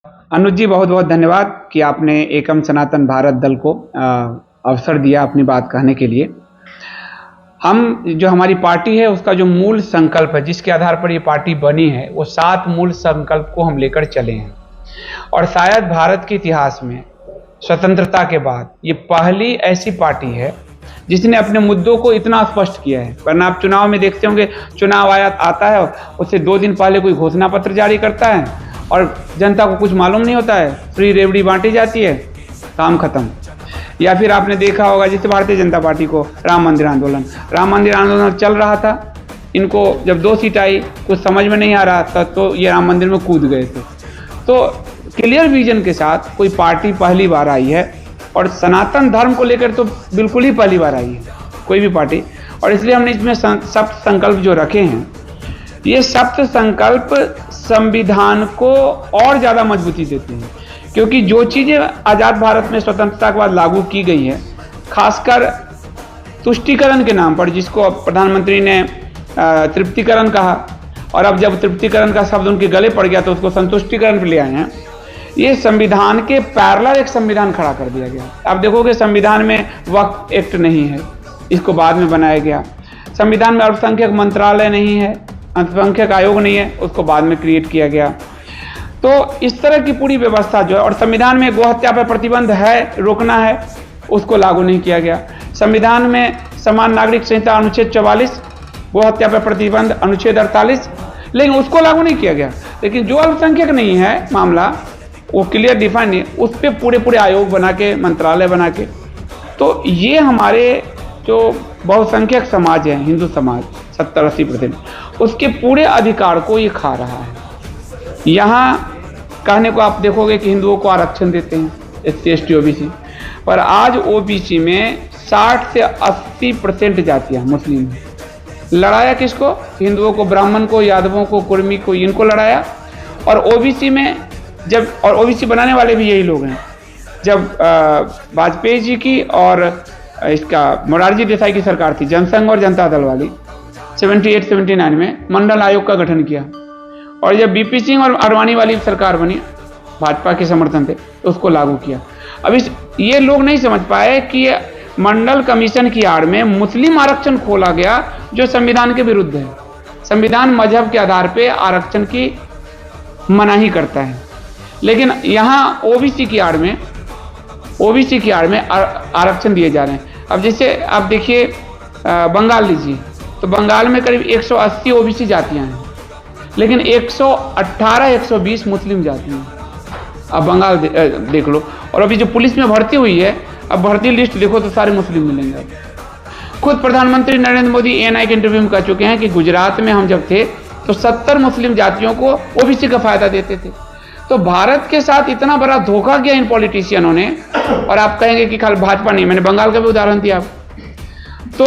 अनुज जी, बहुत बहुत धन्यवाद कि आपने एकम सनातन भारत दल को अवसर दिया अपनी बात कहने के लिए। हम जो हमारी पार्टी है उसका जो मूल संकल्प है, जिसके आधार पर ये पार्टी बनी है, वो 7 मूल संकल्प को हम लेकर चले हैं। और शायद भारत के इतिहास में स्वतंत्रता के बाद ये पहली ऐसी पार्टी है जिसने अपने मुद्दों को इतना स्पष्ट किया है। वरना आप चुनाव में देखते होंगे, चुनाव आता है, उससे 2 दिन पहले कोई घोषणा पत्र जारी करता है और जनता को कुछ मालूम नहीं होता है, फ्री रेवड़ी बांटी जाती है, काम खत्म। या फिर आपने देखा होगा जैसे भारतीय जनता पार्टी को राम मंदिर आंदोलन चल रहा था, इनको जब 2 सीट आई कुछ समझ में नहीं आ रहा था तो ये राम मंदिर में कूद गए थे। तो क्लियर विजन के साथ कोई पार्टी पहली बार आई है, और सनातन धर्म को लेकर तो बिल्कुल ही पहली बार आई है कोई भी पार्टी। और इसलिए हमने इसमें सप्त संकल्प जो रखे हैं, ये सप्त संकल्प संविधान को और ज़्यादा मजबूती देते हैं, क्योंकि जो चीज़ें आज़ाद भारत में स्वतंत्रता के बाद लागू की गई है, खासकर तुष्टीकरण के नाम पर, जिसको प्रधानमंत्री ने तृप्तिकरण कहा, और अब जब तृप्तिकरण का शब्द उनके गले पड़ गया तो उसको संतुष्टिकरण पर ले आए हैं। ये संविधान के पैरेलल एक संविधान खड़ा कर दिया गया। आप देखोगे संविधान में वक्फ एक्ट नहीं है, इसको बाद में बनाया गया। संविधान में अल्पसंख्यक मंत्रालय नहीं है, अल्पसंख्यक आयोग नहीं है, उसको बाद में क्रिएट किया गया। तो इस तरह की पूरी व्यवस्था जो है, और संविधान में गोहत्या पर प्रतिबंध है, रोकना है, उसको लागू नहीं किया गया। संविधान में समान नागरिक संहिता अनुच्छेद 44, गोहत्या पर प्रतिबंध अनुच्छेद 48, लेकिन उसको लागू नहीं किया गया। लेकिन जो अल्पसंख्यक नहीं है मामला, वो क्लियर डिफाइन है, उस पर पूरे आयोग बना के, मंत्रालय बना के। तो ये हमारे जो बहुसंख्यक समाज है, हिंदू समाज 70-80%, उसके पूरे अधिकार को ये खा रहा है। यहाँ कहने को आप देखोगे कि हिंदुओं को आरक्षण देते हैं, SC ST OBC, पर आज OBC में 60 से 80% जातियाँ मुस्लिम हैं। लड़ाया किसको? हिंदुओं को, ब्राह्मण को, यादवों को, कुर्मी को, इनको लड़ाया। और OBC में जब, और OBC बनाने वाले भी यही लोग हैं, जब वाजपेयी जी की और इसका मोरारजी देसाई की सरकार थी, जनसंघ और जनता दल वाली, 78-79 में मंडल आयोग का गठन किया। और जब BP सिंह और अडवाणी वाली सरकार बनी, भाजपा के समर्थन थे, तो उसको लागू किया। अब ये लोग नहीं समझ पाए कि ये मंडल कमीशन की आड़ में मुस्लिम आरक्षण खोला गया, जो संविधान के विरुद्ध है। संविधान मजहब के आधार पर आरक्षण की मनाही करता है, लेकिन यहाँ OBC की आड़ में आरक्षण दिए जा रहे हैं। अब जैसे आप देखिए बंगाल लीजिए, तो बंगाल में करीब 180 OBC जातियाँ हैं, लेकिन 118-120 मुस्लिम जातियाँ हैं। अब बंगाल देख लो। और अभी जो पुलिस में भर्ती हुई है, अब भर्ती लिस्ट देखो तो सारे मुस्लिम मिलेंगे। खुद प्रधानमंत्री नरेंद्र मोदी ANI के इंटरव्यू में कह चुके हैं कि गुजरात में हम जब थे तो 70 मुस्लिम जातियों को OBC का फायदा देते थे। तो भारत के साथ इतना बड़ा धोखा किया इन पॉलिटिशियनों ने। और आप कहेंगे कि खाली भाजपा नहीं, मैंने बंगाल का भी उदाहरण दिया। तो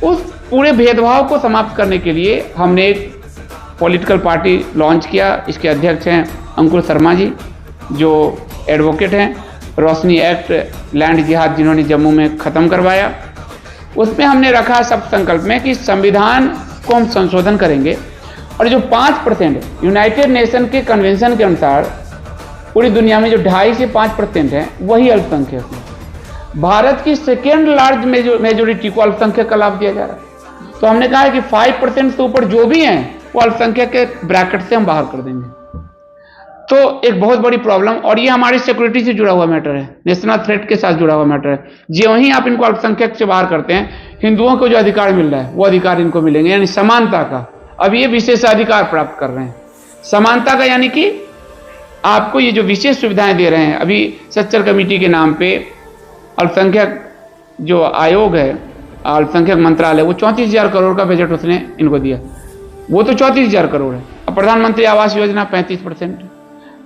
उस पूरे भेदभाव को समाप्त करने के लिए हमने एक पॉलिटिकल पार्टी लॉन्च किया। इसके अध्यक्ष हैं अंकुर शर्मा जी, जो एडवोकेट हैं। रोशनी एक्ट, लैंड जिहाद जिन्होंने जम्मू में ख़त्म करवाया, उसमें हमने रखा सब संकल्प में कि संविधान को हम संशोधन करेंगे, और जो 5% यूनाइटेड नेशन के कन्वेंशन के अनुसार पूरी दुनिया में जो 2.5 से 5% है, वही अल्पसंख्यक है। भारत की सेकेंड लार्ज मेजोरिटी को अल्पसंख्यक का लाभ दिया जा रहा है। तो हमने कहा है कि 5% से ऊपर जो भी हैं वो अल्पसंख्यक के ब्रैकेट से हम बाहर कर देंगे। तो एक बहुत बड़ी प्रॉब्लम, और ये हमारी सिक्योरिटी से जुड़ा हुआ मैटर है, नेशनल थ्रेट के साथ जुड़ा हुआ मैटर है। जो ही आप इनको अल्पसंख्यक से बाहर करते हैं, हिंदुओं को जो अधिकार मिल रहा है वो अधिकार इनको मिलेंगे, यानी समानता का। अब ये विशेषाधिकार प्राप्त कर रहे हैं समानता का, यानी कि आपको ये जो विशेष सुविधाएं दे रहे हैं। अभी सच्चर कमेटी के नाम पे अल्पसंख्यक जो आयोग है, अल्पसंख्यक मंत्रालय, वो 34,000 करोड़ का बजट उसने इनको दिया, वो तो 34,000 करोड़ है। अब प्रधानमंत्री आवास योजना 35%,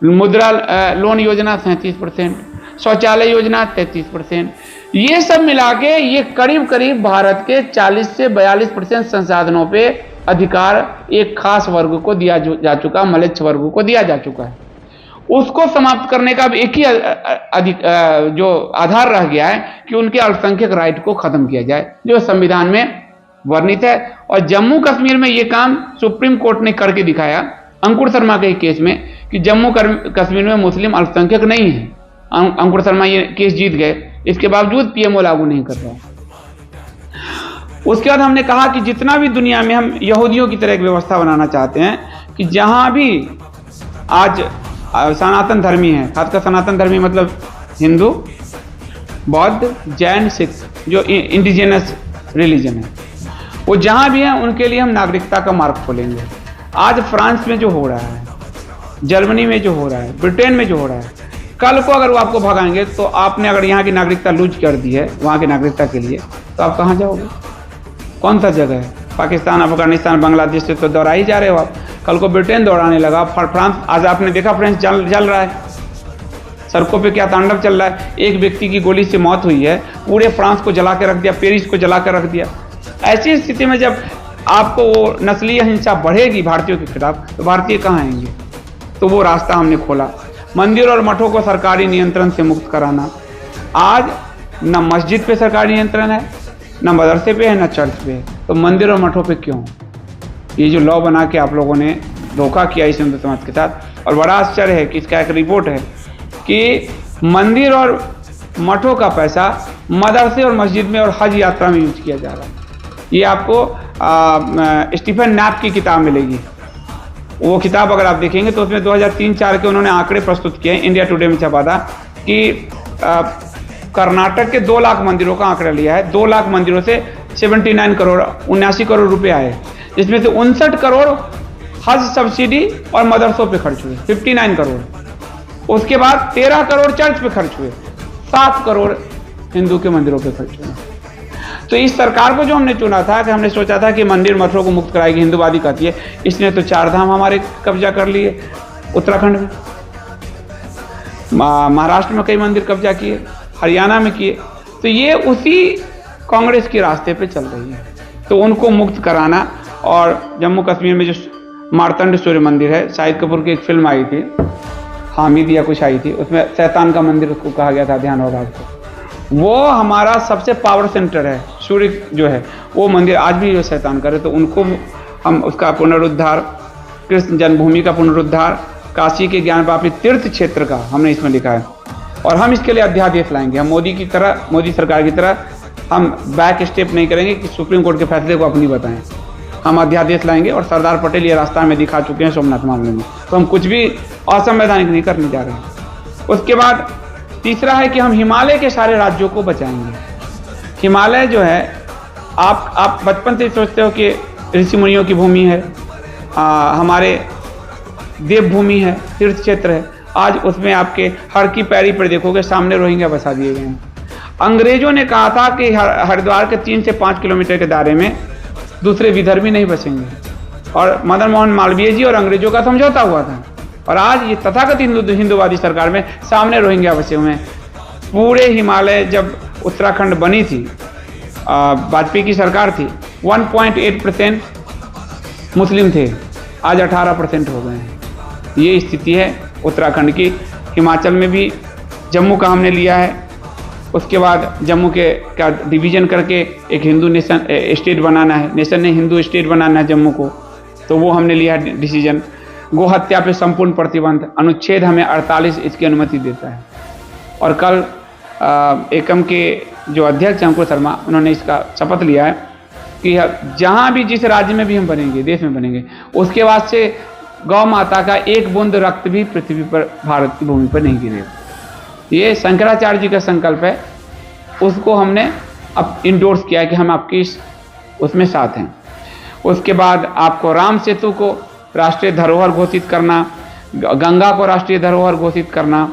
मुद्रा लोन योजना 37%, शौचालय योजना 33%, ये सब मिला के ये करीब करीब भारत के 40 से 42% संसाधनों पे अधिकार एक खास वर्ग को दिया जा चुका, मलेच्छ वर्ग को दिया जा चुका है। उसको समाप्त करने का अब एक ही जो आधार रह गया है कि उनके अल्पसंख्यक राइट को खत्म किया जाए, जो संविधान में वर्णित है। और जम्मू कश्मीर में ये काम सुप्रीम कोर्ट ने करके दिखाया अंकुर शर्मा के केस में, कि जम्मू कश्मीर में मुस्लिम अल्पसंख्यक नहीं है। अंकुर शर्मा ये केस जीत गए, इसके बावजूद पीएमओ लागू नहीं कर रहा। उसके बाद हमने कहा कि जितना भी दुनिया में हम यहूदियों की तरह एक व्यवस्था बनाना चाहते हैं कि जहां भी आज सनातन धर्मी है, खासकर सनातन धर्मी मतलब हिंदू, बौद्ध, जैन, सिख, जो इंडिजिनस रिलीजन है, वो जहां भी हैं उनके लिए हम नागरिकता का मार्ग खोलेंगे। आज फ्रांस में जो हो रहा है, जर्मनी में जो हो रहा है, ब्रिटेन में जो हो रहा है, कल को अगर वो आपको भगाएंगे तो आपने अगर यहाँ की नागरिकता लूज कर दी है वहाँ की नागरिकता के लिए, तो आप कहाँ जाओगे? कौन सा जगह है? पाकिस्तान, अफगानिस्तान, बांग्लादेश से तो दौड़ा ही जा रहे हो आप। कल को ब्रिटेन दौड़ाने लगा, फ्रांस, आज आपने देखा फ्रांस जल रहा है, सड़कों पे क्या तांडव चल रहा है। एक व्यक्ति की गोली से मौत हुई है, पूरे फ्रांस को जला के रख दिया, पेरिस को जला कर रख दिया। ऐसी स्थिति में जब आपको वो नस्लीय हिंसा बढ़ेगी भारतीयों के खिलाफ, तो भारतीय कहाँ आएंगे? तो वो रास्ता हमने खोला, मंदिर और मठों को सरकारी नियंत्रण से मुक्त कराना। आज न मस्जिद पे सरकारी नियंत्रण है, न मदरसे पे है, न चर्च पे है, तो मंदिर और मठों पे क्यों? ये जो लॉ बना के आप लोगों ने धोखा किया इस हिंदू समाज के साथ। और बड़ा आश्चर्य है कि इसका एक रिपोर्ट है कि मंदिर और मठों का पैसा मदरसे और मस्जिद में और हज यात्रा में यूज किया जा रहा है। ये आपको स्टीफन नैप की किताब मिलेगी। वो किताब अगर आप देखेंगे तो उसमें 2003-4 के उन्होंने आंकड़े प्रस्तुत किए हैं, इंडिया टुडे में छपा था कि कर्नाटक के 2 लाख मंदिरों का आंकड़ा लिया है। 2 लाख मंदिरों से 79 करोड़ 79 करोड़ रुपए आए, जिसमें से 59 करोड़ हज सब्सिडी और मदरसों पे खर्च हुए, 59 करोड़। उसके बाद 13 करोड़ चर्च पे खर्च हुए, 7 करोड़ हिंदू के मंदिरों पे खर्च हुए। तो इस सरकार को जो हमने चुना था, कि हमने सोचा था कि मंदिर मठों को मुक्त कराएगी, हिंदूवादी कहती है, इसने तो 4 धाम हमारे कब्जा कर लिए उत्तराखंड में, महाराष्ट्र में कई मंदिर कब्जा किए, हरियाणा में किए। तो ये उसी कांग्रेस के रास्ते पे चल रही है। तो उनको मुक्त कराना। और जम्मू कश्मीर में जो मार्तंड सूर्य मंदिर है, शाहिद कपूर की एक फिल्म आई थी, हामिद या कुछ आई थी, उसमें शैतान का मंदिर उसको कहा गया था, ध्यान होगा आपको। वो हमारा सबसे पावर सेंटर है, सूर्य जो है वो मंदिर आज भी जो शैतान करे, तो उनको हम उसका पुनरुद्धार, कृष्ण जन्मभूमि का पुनरुद्धार, काशी के ज्ञानवापी तीर्थ क्षेत्र का हमने इसमें लिखा है। और हम इसके लिए अध्यादेश लाएंगे। हम मोदी की तरह, मोदी सरकार की तरह हम बैक स्टेप नहीं करेंगे कि सुप्रीम कोर्ट के फैसले को अपनी बताएं। हम अध्यादेश लाएंगे और सरदार पटेल ये रास्ता हमें दिखा चुके हैं सोमनाथ मामले में, तो हम कुछ भी असंवैधानिक नहीं करने जा रहे हैं। उसके बाद तीसरा है कि हम हिमालय के सारे राज्यों को बचाएंगे। हिमालय जो है, आप बचपन से सोचते हो कि ऋषि मुनियों की भूमि है, हमारे देवभूमि है, तीर्थ क्षेत्र है। आज उसमें आपके हर की पैरी पर देखोगे सामने रोहिंग्या बसा दिए गए हैं। अंग्रेजों ने कहा था कि हरिद्वार के 3 से 5 किलोमीटर के दायरे में दूसरे विधर्मी नहीं बसेंगे, और मदन मोहन मालवीय जी और अंग्रेजों का समझौता हुआ था। और आज ये तथाकथित हिंदूवादी सरकार में सामने रोहिंग्या बसे हुए हैं। पूरे हिमालय जब उत्तराखंड बनी थी, वाजपेयी की सरकार थी, 1.8% मुस्लिम थे, आज 18% हो गए हैं। ये स्थिति है उत्तराखंड की। हिमाचल में भी जम्मू का हमने लिया है। उसके बाद जम्मू के का डिवीजन करके एक हिंदू नेशन स्टेट बनाना है, नेशन ने हिंदू स्टेट बनाना है जम्मू को, तो वो हमने लिया है डिसीजन। गो हत्या पे संपूर्ण प्रतिबंध, अनुच्छेद हमें 48 इसकी अनुमति देता है। और कल एकम के जो अध्यक्ष अंकुर शर्मा, उन्होंने इसका शपथ लिया है कि जहाँ भी, जिस राज्य में भी हम बनेंगे, देश में बनेंगे, उसके बाद से गौ माता का एक बूंद रक्त भी पृथ्वी पर, भारत की भूमि पर नहीं गिरेगा। ये शंकराचार्य जी का संकल्प है, उसको हमने अब इंडोर्स किया है कि हम आपकी उसमें साथ हैं। उसके बाद आपको राम सेतु को राष्ट्रीय धरोहर घोषित करना, गंगा को राष्ट्रीय धरोहर घोषित करना।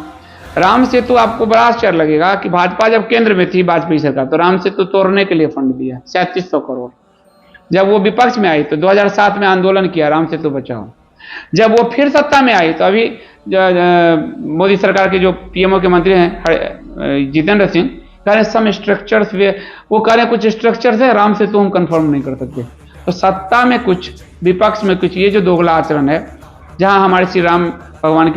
राम सेतु आपको बड़ा आश्चर्य लगेगा कि भाजपा जब केंद्र में थी, वाजपेयी सरकार, तो राम सेतु तोड़ने के लिए फंड दिया 3700 करोड़। जब वो विपक्ष में आई तो 2007 में आंदोलन किया, राम सेतु बचाओ। जब वो फिर सत्ता में आई तो अभी मोदी सरकार के जो पीएमओ के मंत्री हैं जितेंद्र सिंह, कह रहे सम स्ट्रक्चर्स, वो कह रहे हैं कुछ स्ट्रक्चर्स है, राम सेतु हम कंफर्म नहीं कर सकते। तो सत्ता में कुछ, विपक्ष में कुछ, ये जो दोगला आचरण है, जहां हमारे श्री राम भगवान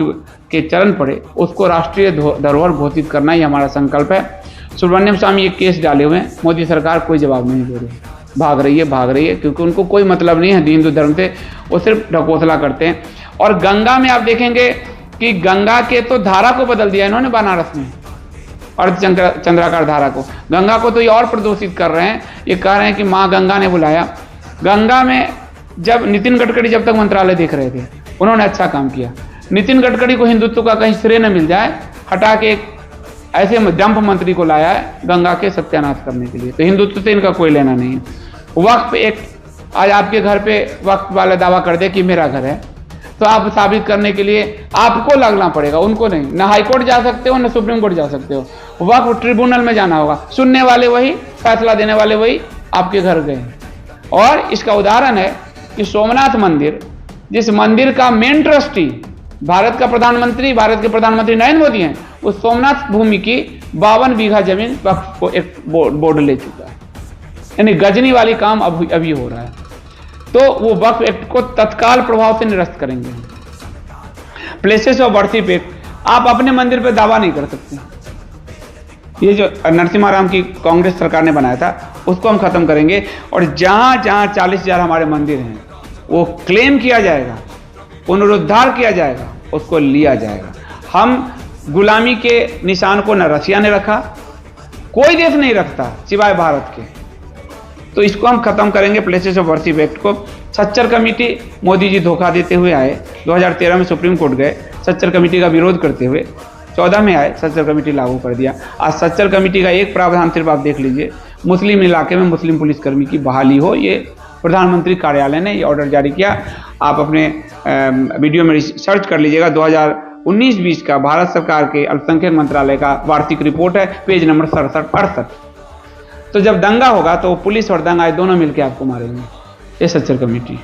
के चरण पड़े, उसको राष्ट्रीय धरोहर घोषित करना ही हमारा संकल्प है। सुब्रमण्यम स्वामी ये केस डाले हुए हैं, मोदी सरकार कोई जवाब नहीं दे रही, भाग रही है, क्योंकि उनको कोई मतलब नहीं है हिंदू धर्म से, वो सिर्फ ढकोसला करते हैं। और गंगा में आप देखेंगे कि गंगा के तो धारा को बदल दिया इन्होंने बनारस में, अर्धचंद्राकार धारा को। गंगा को तो ये और प्रदूषित कर रहे हैं, ये कह रहे हैं कि माँ गंगा ने बुलाया। गंगा में जब नितिन गडकरी जब तक मंत्रालय देख रहे थे, उन्होंने अच्छा काम किया। नितिन गडकरी को हिंदुत्व का कहीं श्रेय न मिल जाए, हटा के एक ऐसे डंप मंत्री को लाया है गंगा के सत्यानाश करने के लिए। तो हिंदुत्व से इनका कोई लेना नहीं है। वक्फ एक, आज आपके घर पे वक्फ वाला दावा कर दे कि मेरा घर है, तो आप साबित करने के लिए आपको लगना पड़ेगा, उनको नहीं। ना हाई कोर्ट जा सकते हो, ना सुप्रीम कोर्ट जा सकते हो, वक्फ ट्रिब्यूनल में जाना होगा। सुनने वाले वही, फैसला देने वाले वही, आपके घर गए। और इसका उदाहरण है कि सोमनाथ मंदिर, जिस मंदिर का मेन ट्रस्टी भारत के प्रधानमंत्री नरेंद्र मोदी हैं, उस सोमनाथ भूमि की 52 बीघा जमीन वक्फ को एक बोर्ड ले चुका है। यानी गजनी वाली काम अभी हो रहा है। तो वो वक्फ एक्ट को तत्काल प्रभाव से निरस्त करेंगे। प्लेसेस ऑफ वर्शिप एक्ट, आप अपने मंदिर पर दावा नहीं कर सकते। ये जो नरसिम्हा राम की कांग्रेस सरकार ने बनाया था, उसको हम खत्म करेंगे। और जहां जहां 40,000 हमारे मंदिर हैं, वो क्लेम किया जाएगा, पुनरुद्धार किया जाएगा, उसको लिया जाएगा। हम गुलामी के निशान को न रसिया ने रखा, कोई देश नहीं रखता सिवाय भारत के। तो इसको हम खत्म करेंगे, प्लेसेस ऑफ वर्शिप एक्ट को। सच्चर कमेटी, मोदी जी धोखा देते हुए आए, 2013 में सुप्रीम कोर्ट गए, सच्चर कमेटी का विरोध करते हुए 14 में आए, सच्चर कमेटी लागू कर दिया। आज सच्चर कमेटी का एक प्रावधान सिर्फ आप देख लीजिए, मुस्लिम इलाके में मुस्लिम पुलिसकर्मी की बहाली हो, ये प्रधानमंत्री कार्यालय ने ये ऑर्डर जारी किया। आप अपने वीडियो में सर्च कर लीजिएगा, 2019-20 का भारत सरकार के अल्पसंख्यक मंत्रालय का वार्षिक रिपोर्ट है, पेज नंबर 67-68। तो जब दंगा होगा तो पुलिस और दंगाई दोनों मिलकर आपको मारेंगे। ये सच्चर कमेटी,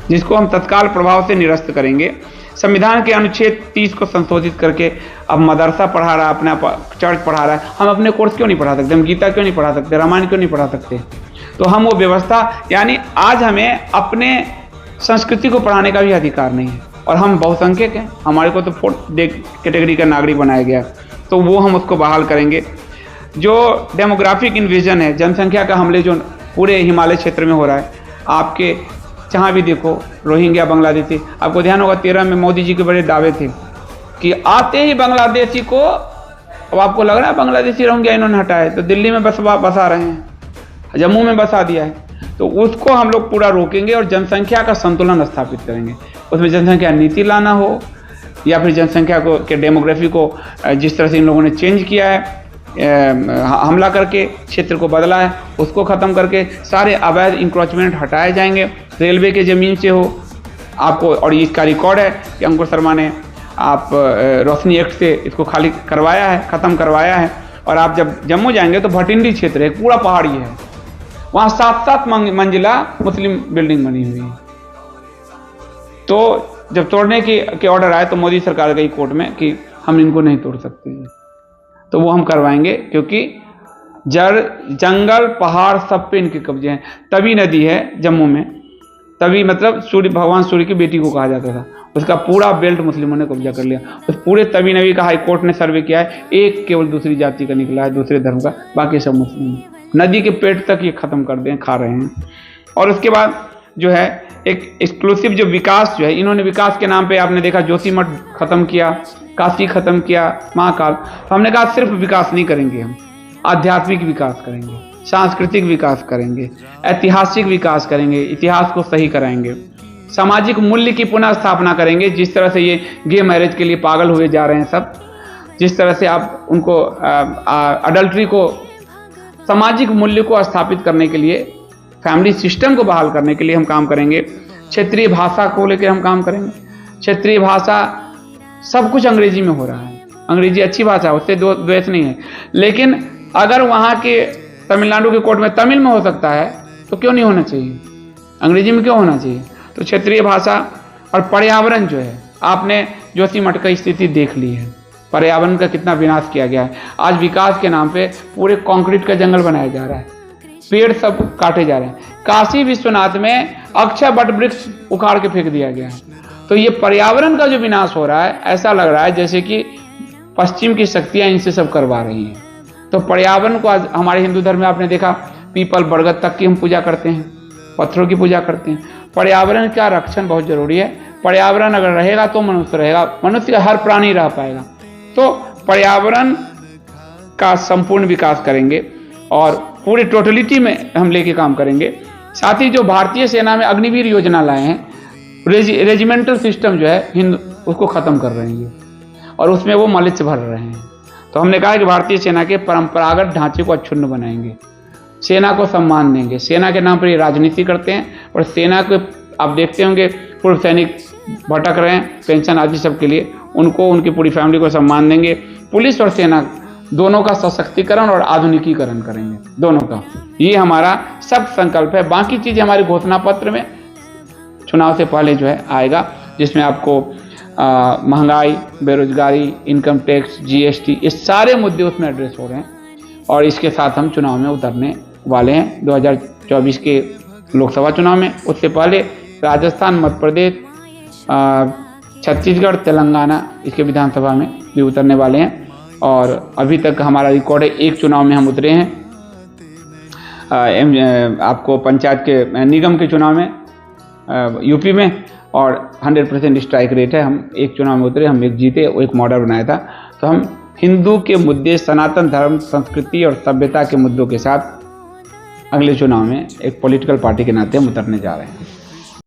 जिसको हम तत्काल प्रभाव से निरस्त करेंगे। संविधान के अनुच्छेद 30 को संशोधित करके अब मदरसा पढ़ा रहा है, अपना चर्च पढ़ा रहा है। हम अपने कोर्स क्यों नहीं पढ़ा सकते? हम गीता क्यों नहीं पढ़ा सकते? रामायण क्यों नहीं पढ़ा सकते? तो हम वो व्यवस्था, यानी आज हमें अपने संस्कृति को पढ़ाने का भी अधिकार नहीं है। और हम बहुसंख्यक हैं, हमारे को तो 4th कैटेगरी का नागरिक बनाया गया, तो वो हम उसको बहाल करेंगे। जो डेमोग्राफिक इन्वेजन है, जनसंख्या का हमले जो पूरे हिमालय क्षेत्र में हो रहा है, आपके जहाँ भी देखो रोहिंग्या बांग्लादेशी, आपको ध्यान होगा 13 में मोदी जी के बड़े दावे थे कि आते ही बांग्लादेशी को, अब आपको लग रहा है बांग्लादेशी रोहिंग्या इन्होंने हटाया, तो दिल्ली में बसा रहे हैं, जम्मू में बसा दिया है। तो उसको हम लोग पूरा रोकेंगे और जनसंख्या का संतुलन स्थापित करेंगे। उसमें जनसंख्या नीति लाना हो, या फिर जनसंख्या को के डेमोग्राफी को जिस तरह से इन लोगों ने चेंज किया है, हमला करके क्षेत्र को बदला है, उसको ख़त्म करके सारे अवैध इंक्रोचमेंट हटाए जाएंगे। रेलवे के ज़मीन से हो आपको, और इसका रिकॉर्ड है कि अंकुर शर्मा ने आप रोशनी एक्ट से इसको खाली करवाया है, ख़त्म करवाया है। और आप जब जम्मू जाएंगे तो भटिंडी क्षेत्र है, पूरा पहाड़ी है, वहाँ 7-7 मंजिला मुस्लिम बिल्डिंग बनी हुई है। तो जब तोड़ने के ऑर्डर आए तो मोदी सरकार गई कोर्ट में कि हम इनको नहीं तोड़ सकते, तो वो हम करवाएंगे, क्योंकि जंगल पहाड़ सब पे इनके कब्जे हैं। तवी नदी है जम्मू में, तवी मतलब भगवान सूर्य की बेटी को कहा जाता था, उसका पूरा बेल्ट मुस्लिमों ने कब्जा कर लिया। उस पूरे तवी नदी का हाई कोर्ट ने सर्वे किया है, एक केवल दूसरी जाति का निकला है, दूसरे धर्म का, बाकी सब मुस्लिम। नदी के पेट तक ये खत्म कर दें, खा रहे हैं। और उसके बाद जो है एक एक्सक्लूसिव जो विकास जो है, इन्होंने विकास के नाम पे आपने देखा जोशीमठ खत्म किया, काशी खत्म किया, महाकाल। तो हमने कहा सिर्फ विकास नहीं करेंगे, हम आध्यात्मिक विकास करेंगे, सांस्कृतिक विकास करेंगे, ऐतिहासिक विकास करेंगे, इतिहास को सही कराएंगे, सामाजिक मूल्य की पुनः स्थापना करेंगे। जिस तरह से ये गे मैरिज के लिए पागल हुए जा रहे हैं सब, जिस तरह से आप उनको अडल्ट्री को, सामाजिक मूल्य को स्थापित करने के लिए, फैमिली सिस्टम को बहाल करने के लिए हम काम करेंगे। क्षेत्रीय भाषा को लेकर हम काम करेंगे। क्षेत्रीय भाषा सब कुछ अंग्रेजी में हो रहा है, अंग्रेजी अच्छी भाषा है, उससे द्वेष नहीं है, लेकिन अगर वहाँ के तमिलनाडु के कोर्ट में तमिल में हो सकता है तो क्यों नहीं होना चाहिए, अंग्रेजी में क्यों होना चाहिए? तो क्षेत्रीय भाषा और पर्यावरण जो है, आपने जोशीमठ की स्थिति देख ली है, पर्यावरण का कितना विनाश किया गया है। आज विकास के नाम पे पूरे कंक्रीट का जंगल बनाया जा रहा है, पेड़ सब काटे जा रहे हैं। काशी विश्वनाथ में अक्षय वट वृक्ष उखाड़ के फेंक दिया गया है। तो ये पर्यावरण का जो विनाश हो रहा है, ऐसा लग रहा है जैसे कि पश्चिम की शक्तियां इनसे सब करवा रही हैं। तो पर्यावरण को आज हमारे हिंदू धर्म में आपने देखा, पीपल बरगद तक की हम पूजा करते हैं, पत्थरों की पूजा करते हैं। पर्यावरण का रक्षण बहुत जरूरी है, पर्यावरण अगर रहेगा तो मनुष्य रहेगा, मनुष्य का हर प्राणी रह पाएगा। तो पर्यावरण का संपूर्ण विकास करेंगे और पूरी टोटलिटी में हम लेके काम करेंगे। साथ ही जो भारतीय सेना में अग्निवीर योजना लाए हैं, रेजिमेंटल सिस्टम जो है हिंदू, उसको ख़त्म कर रहे हैं और उसमें वो मलिच्छ भर रहे हैं। तो हमने कहा कि भारतीय सेना के परंपरागत ढांचे को अक्षुण्ण बनाएंगे, सेना को सम्मान देंगे। सेना के नाम पर ये राजनीति करते हैं और सेना को आप देखते होंगे पूर्व सैनिक भटक रहे हैं पेंशन आदि सब के लिए, उनको, उनकी पूरी फैमिली को सम्मान देंगे। पुलिस और सेना दोनों का सशक्तिकरण और आधुनिकीकरण करेंगे, दोनों का। ये हमारा सब संकल्प है। बाकी चीज़ें हमारे घोषणा पत्र में चुनाव से पहले जो है आएगा, जिसमें आपको महंगाई, बेरोजगारी, इनकम टैक्स, जीएसटी, ये सारे मुद्दे उसमें एड्रेस हो रहे हैं। और इसके साथ हम चुनाव में उतरने वाले हैं 2024 के लोकसभा चुनाव में। उससे पहले राजस्थान, मध्य प्रदेश, छत्तीसगढ़, तेलंगाना, इसके विधानसभा में भी उतरने वाले हैं। और अभी तक हमारा रिकॉर्ड है, एक चुनाव में हम उतरे हैं, आपको पंचायत के निगम के चुनाव में यूपी में, और 100% स्ट्राइक रेट है। हम एक चुनाव में उतरे, हम एक जीते, वो एक मॉडल बनाया था। तो हम हिंदू के मुद्दे, सनातन धर्म, संस्कृति और सभ्यता के मुद्दों के साथ अगले चुनाव में एक पॉलिटिकल पार्टी के नाते हम उतरने जा रहे हैं।